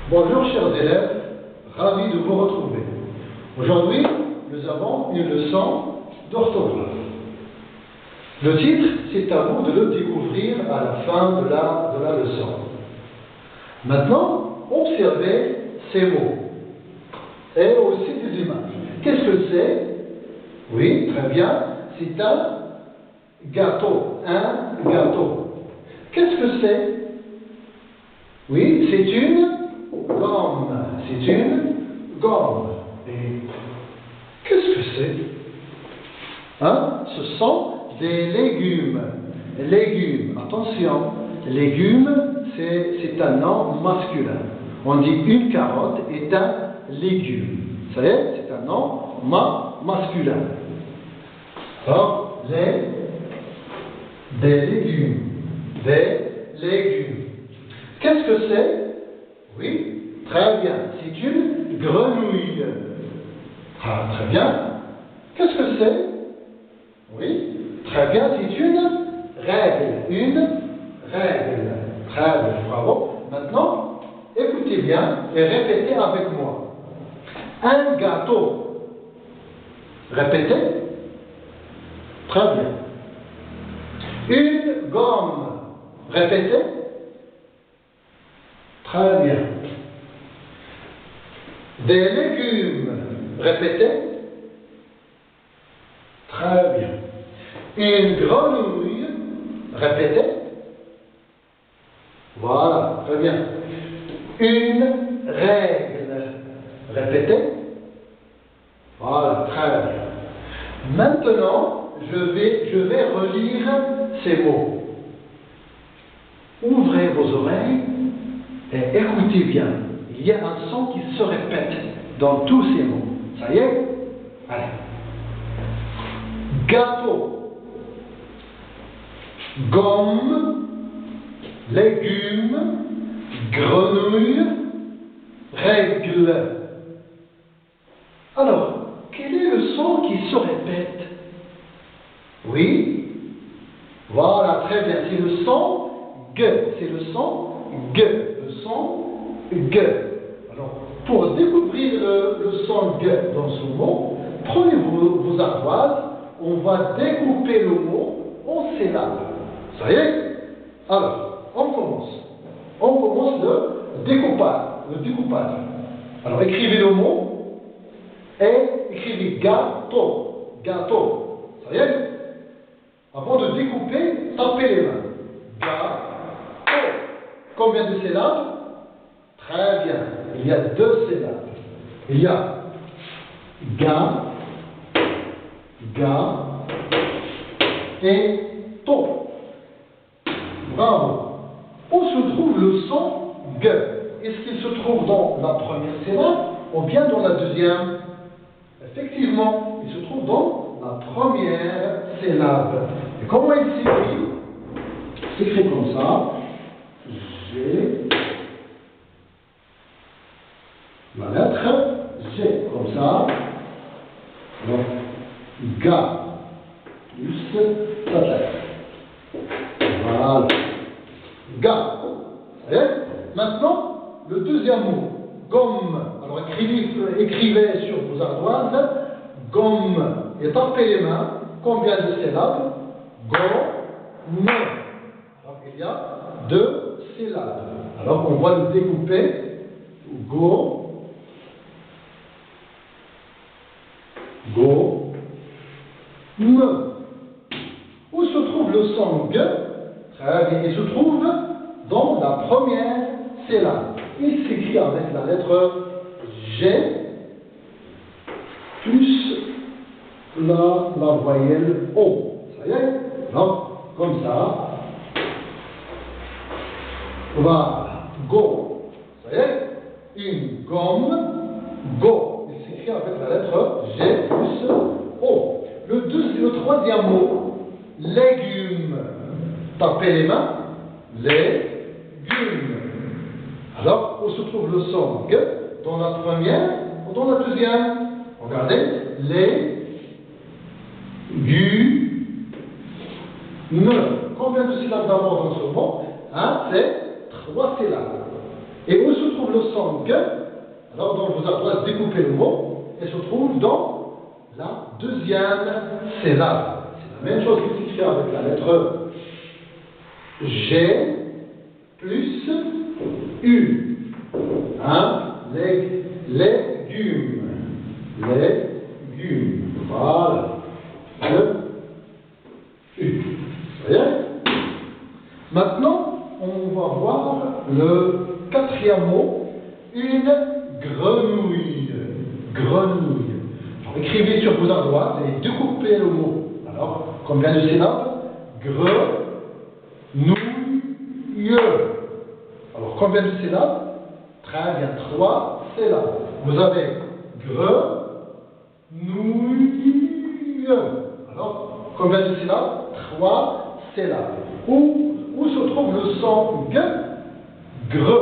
Bonjour chers élèves, ravi de vous retrouver. Aujourd'hui, nous avons une leçon d'orthographe. Le titre, c'est à vous de le découvrir à la fin de la leçon. Maintenant, observez ces mots et aussi des images. Qu'est-ce que c'est? Oui, très bien, c'est un gâteau, un gâteau. Qu'est-ce que c'est? Oui, c'est une gomme, c'est une gomme. Et qu'est-ce que c'est? Ce sont des légumes. Légumes, attention, légumes, c'est un nom masculin. On dit une carotte est un légume. Ça y est, c'est un nom masculin. Alors, des légumes. Des légumes. Qu'est-ce que c'est? Oui, très bien. C'est une grenouille. Ah, très bien. Qu'est-ce que c'est? Oui, très bien. C'est une règle. Une règle. Très bien, bravo. Maintenant, écoutez bien et répétez avec moi. Un gâteau. Répétez. Très bien. Une gomme. Répétez. Très bien. Des légumes. Répétez. Très bien. Une grenouille. Répétez. Voilà, très bien. Une règle. Répétez. Voilà, très bien. Maintenant, je vais relire ces mots. Ouvrez vos oreilles et écoutez bien. Il y a un son qui se répète dans tous ces mots. Ça y est? Allez. Gâteau, gomme, légumes, grenouille, règle. Alors, quel est le son qui se répète? Oui, voilà, très bien, c'est le son G, c'est le son G, le son G. Alors, pour découvrir le son G dans ce mot, prenez vos ardoises, on va découper le mot en syllabes. Ça y est? Alors, on commence. On commence le découpage. Alors, écrivez le mot et écrivez gâteau. Gâteau. Ça y est? Avant de découper, tapez les mains. Gâteau. Combien de syllabes? Très bien. Il y a 2 syllabes. Il y a ga et to. Bravo. Où se trouve le son G? Est-ce qu'il se trouve dans la première syllabe ou bien dans la deuxième? Effectivement, il se trouve dans la première syllabe. Et comment il s'écrit? Il s'écrit comme ça. G. La lettre G, comme ça. Donc, ga plus cette lettre. Voilà. Ga. Maintenant, le deuxième mot, gomme. Alors, écrivez sur vos ardoises, gomme. Et tapez les mains. Combien de syllabes? Gomme. Alors, il y a 2 syllabes. Alors, on va le découper. Go. Me. Où se trouve le son G? Très bien. Il se trouve dans la première syllabe. Il s'écrit avec la lettre G plus la voyelle O. Ça y est? Donc, comme ça. Voilà. Go. Ça y est? Une gomme. Go. Il s'écrit avec la lettre G plus O. Le troisième mot, légumes. Tapez les mains. Légumes. Alors, où se trouve le son G? Dans la première ou dans la deuxième? Regardez. Combien de syllabes d'abord dans ce mot? C'est 3 syllabes. Et où se trouve trouve le son G? Alors, donc, vous allez découper le mot et se trouve dans la deuxième syllabe. C'est la même chose qu'il fait avec la lettre G plus U. Hein? Légumes. Légumes. Voilà. Le U. Vous voyez? Maintenant, on va voir le quatrième mot, une grenouille. Grenouille. Alors, écrivez sur vous à droite et découpez le mot. Alors, combien de syllabes? Grenouille. Alors, combien de syllabes? Très bien, 3 syllabes. Vous avez grenouille. Alors, combien de syllabes? 3 syllabes. Où se trouve le son G? Gre.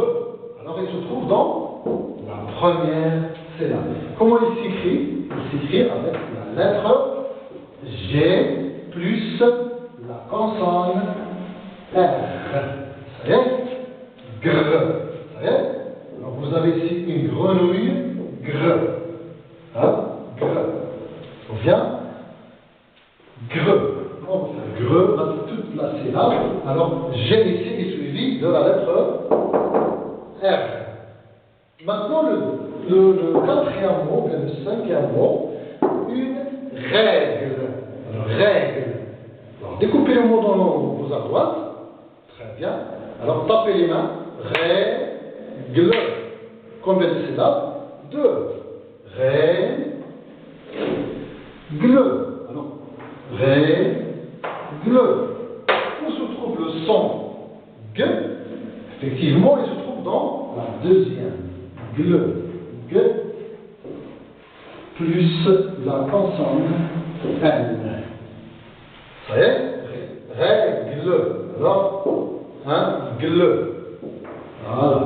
Alors, il se trouve dans la première syllabe. Comment il s'écrit? Il s'écrit avec la lettre G plus la consonne R. Ça y est? Gre. Ça y est? Alors, vous avez ici une grenouille. Gre. Hein? Gre. On vient? Gre. Gre avec toute la syllabe. Alors, G ici est suivi de la lettre R. Maintenant, le quatrième mot, bien le cinquième mot, une règle. Alors, règle. Alors, découpez le mot dans vos à droite. Très bien. Alors, tapez les mains. Règle. Combien de syllabes? 2. Règle. Alors, règle. Où se trouve le son G? Effectivement, il se trouve dans la deuxième. G plus la consonne N. Ça y est? Règle. Alors, gle. Voilà.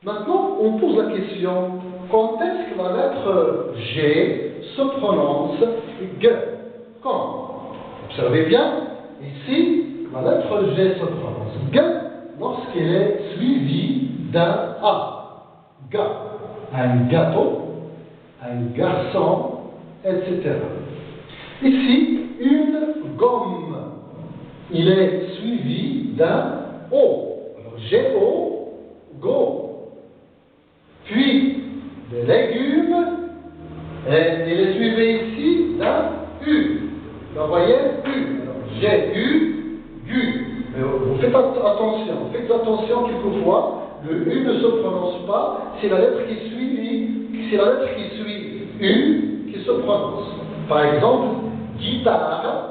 Maintenant, on pose la question, quand est-ce que la lettre G se prononce G? Quand? Observez bien, ici, la lettre G se prononce G lorsqu'elle est suivie d'un A. Ga. Un gâteau, un garçon, etc. Ici, une gomme. Il est suivi d'un O. Alors, G-O, go. Puis, des légumes, et il est suivi ici d'un U. Vous voyez, U. Alors, G-U, GU. Mais vous faites attention quelquefois, le U ne se prononce pas, c'est la lettre qui suit U qui se prononce. Par exemple, guitare,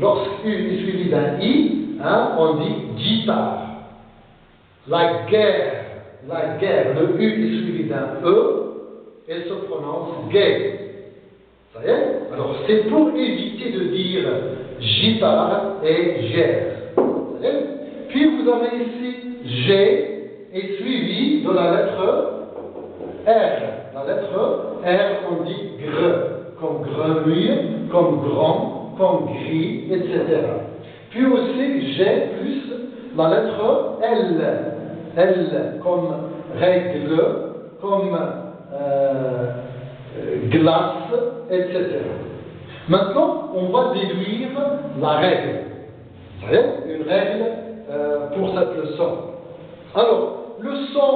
lorsque U est suivi d'un I, on dit guitare. La guerre, le U est suivi d'un E, elle se prononce gay. Ça y est? Alors, c'est pour éviter de dire guitare et gère. Ça y est? Puis, vous avez ici G est suivi de la lettre R. La lettre R, on dit gre, comme grenouille, comme grand, comme gris, etc. Puis aussi G plus la lettre L. L comme règle, comme glace, etc. Maintenant, on va déduire la règle. Vous voyez? Une règle pour cette leçon. Alors, le son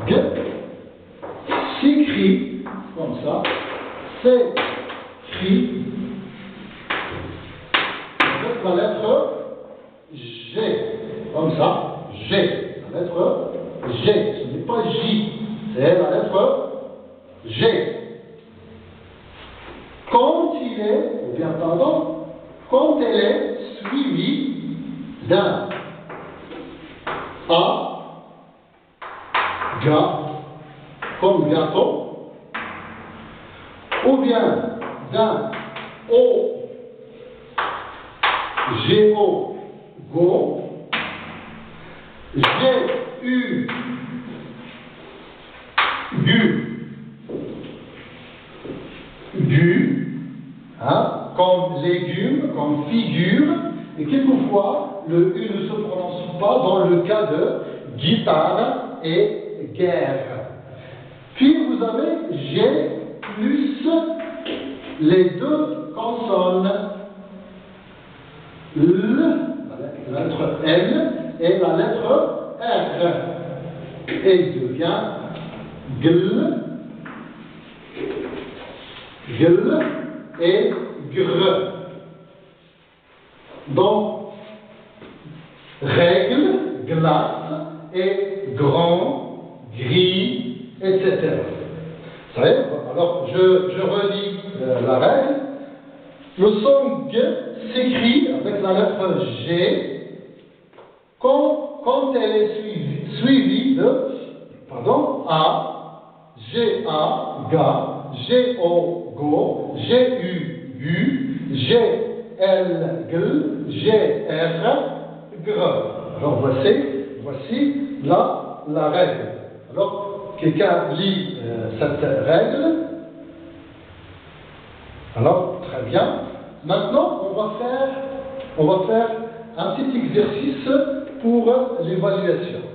G s'écrit comme ça, s'écrit avec la lettre G, comme ça, G, la lettre G, ce n'est pas J, c'est la lettre G. Quand elle est suivie d'un A, ga, comme gâteau, ou bien d'un O, G-O, go, G-U, gu, hein, comme légume, comme figure, et quelquefois le U ne se prononce pas dans le cas de guitare et guerre. Puis vous avez G plus les deux consonnes, la lettre L et la lettre R. Et il devient GL, GL et GR. Donc, règle, glace et grand, gris, etc. Vous savez, alors je relis la règle. Le son G s'écrit avec la lettre G quand elle est suivie de A, G-A, Ga, G-O, Go, G-U, G-L, Gl, G-R, Gr. Alors voici la règle. Alors, quelqu'un lit cette règle. Alors, très bien. Maintenant, on va faire un petit exercice pour l'évaluation.